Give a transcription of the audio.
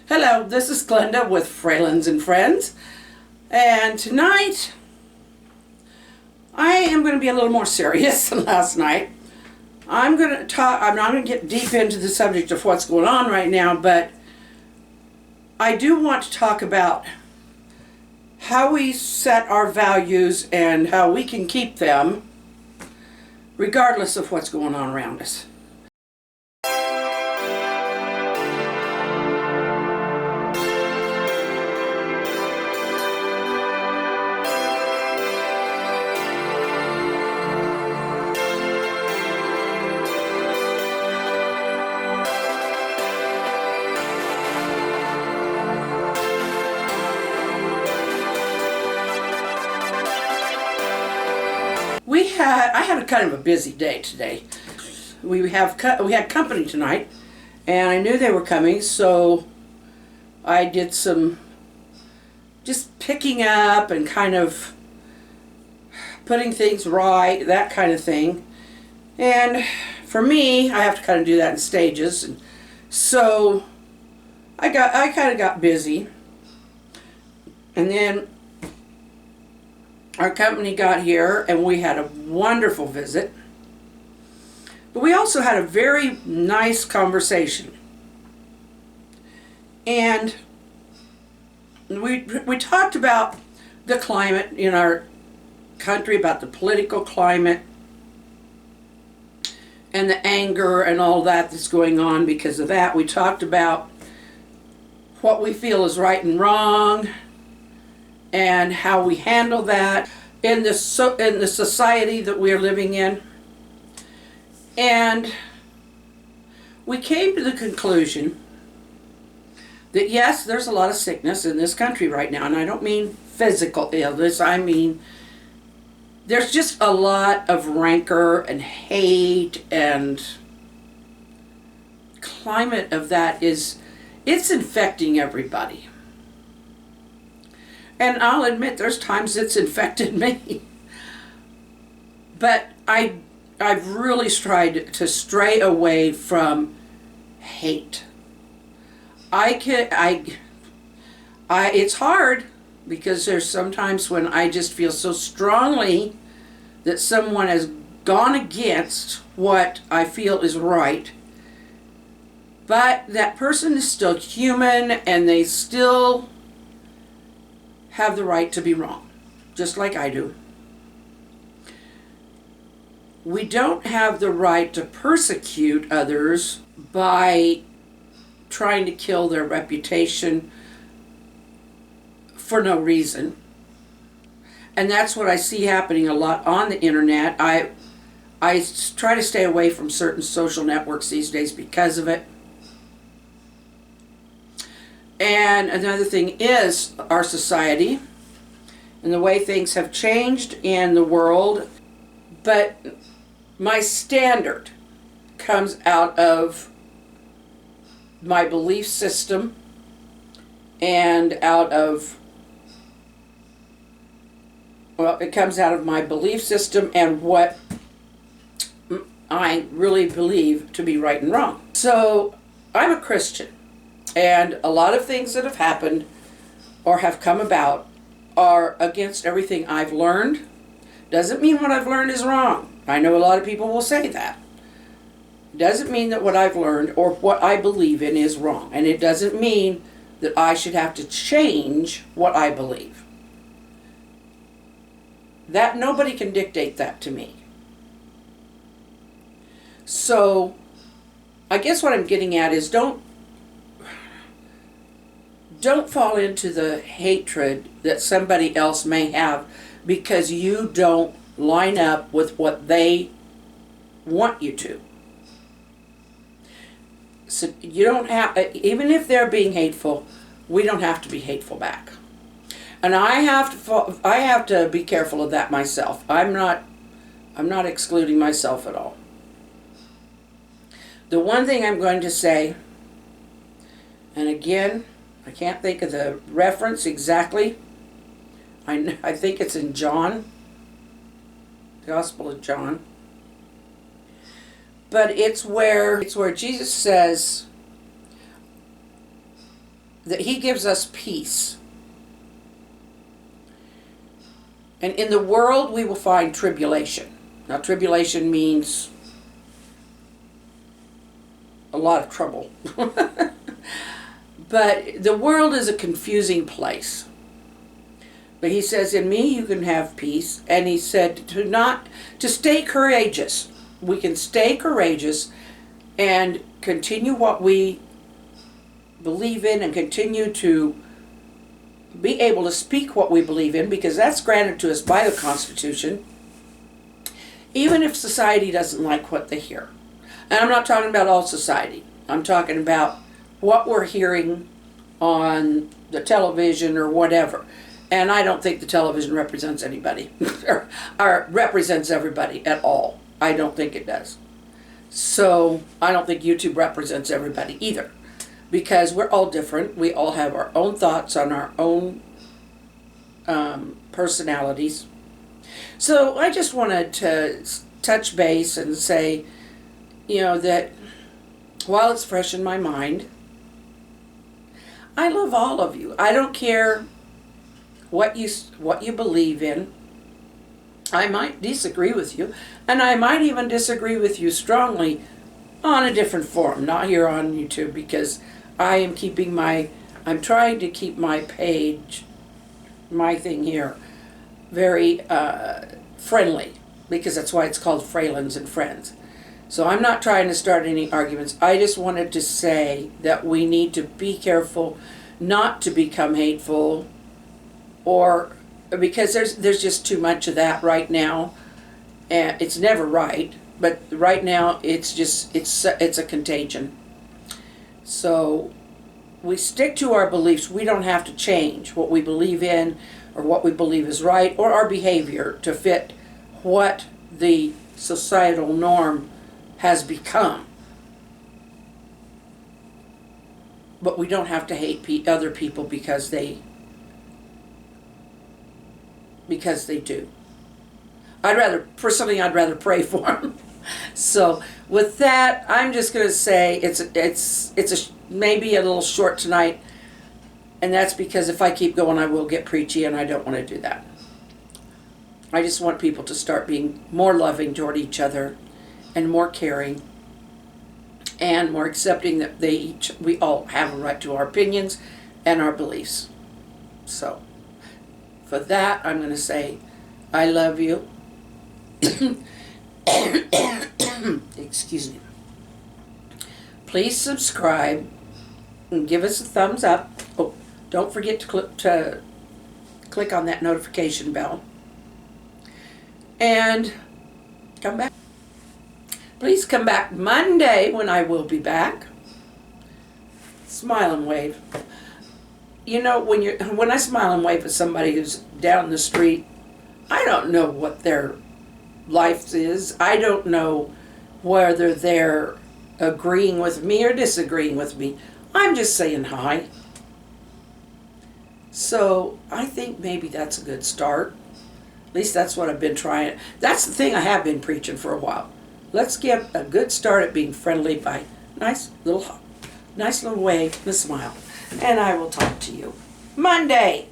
Hello, this is Glenda with Fralins and Friends, and tonight I am going to be a little more serious than last night. I'm not going to get deep into the subject of what's going on right now, but I do want to talk about how we set our values and how we can keep them regardless of what's going on around us. I had a kind of a busy day today. We had company tonight, and I knew they were coming, so I did some just picking up and kind of putting things right, that kind of thing. And for me, I have to kind of do that in stages, and so I kind of got busy, and then our company got here and we had a wonderful visit. But we also had a very nice conversation. And we talked about the climate in our country, about the political climate and the anger and all that's going on because of that. We talked about what we feel is right and wrong, and how we handle that in the society that we're living in. And we came to the conclusion that yes, there's a lot of sickness in this country right now, and I don't mean physical illness, I mean there's just a lot of rancor and hate, and climate of that it's infecting everybody. And I'll admit there's times it's infected me. But I've really tried to stray away from hate. It's hard because there's sometimes when I just feel so strongly that someone has gone against what I feel is right. But that person is still human, and they still have the right to be wrong, just like I do. We don't have the right to persecute others by trying to kill their reputation for no reason. And that's what I see happening a lot on the internet. I try to stay away from certain social networks these days because of it. And another thing is our society and the way things have changed in the world. But my standard comes out of my belief system and it comes out of my belief system and what I really believe to be right and wrong. So I'm a Christian. And a lot of things that have happened or have come about are against everything I've learned. Doesn't mean what I've learned is wrong. I know a lot of people will say that. Doesn't mean that what I've learned or what I believe in is wrong. And it doesn't mean that I should have to change what I believe. That nobody can dictate that to me. So I guess what I'm getting at is don't fall into the hatred that somebody else may have because you don't line up with what they want you to. So you don't have, even if they're being hateful, we don't have to be hateful back. And I have to be careful of that myself. I'm not excluding myself at all. The one thing I'm going to say, and again, I can't think of the reference exactly. I think it's in John, the Gospel of John. But it's where Jesus says that he gives us peace. And in the world we will find tribulation. Now, tribulation means a lot of trouble. But the world is a confusing place. But he says, in me you can have peace. And he said to stay courageous. We can stay courageous and continue what we believe in and continue to be able to speak what we believe in, because that's granted to us by the Constitution, even if society doesn't like what they hear. And I'm not talking about all society. I'm talking about what we're hearing on the television or whatever. And I don't think the television represents anybody or represents everybody at all. I don't think it does. So I don't think YouTube represents everybody either, because we're all different. We all have our own thoughts on our own personalities. So I just wanted to touch base and say, that while it's fresh in my mind, I love all of you. I don't care what you believe in. I might disagree with you, and I might even disagree with you strongly on a different forum, not here on YouTube, because I'm trying to keep my page, my thing here, very friendly, because that's why it's called Fralins and Friends. So I'm not trying to start any arguments. I just wanted to say that we need to be careful not to become hateful, or because there's just too much of that right now, and it's never right. But right now it's a contagion. So we stick to our beliefs. We don't have to change what we believe in or what we believe is right, or our behavior to fit what the societal norm has become. But we don't have to hate other people because they do. I'd rather pray for them. So with that, I'm just going to say it's maybe a little short tonight, and that's because if I keep going, I will get preachy, and I don't want to do that. I just want people to start being more loving toward each other, and more caring, and more accepting that we all have a right to our opinions and our beliefs. So for that, I'm going to say, I love you. Excuse me. Please subscribe and give us a thumbs up. Oh, don't forget to click on that notification bell. And come back. Please come back Monday when I will be back. Smile and wave. When I smile and wave at somebody who's down the street, I don't know what their life is. I don't know whether they're agreeing with me or disagreeing with me. I'm just saying hi. So I think maybe that's a good start. At least that's what I've been trying. That's the thing I have been preaching for a while. Let's get a good start at being friendly by nice little wave and a smile. And I will talk to you Monday.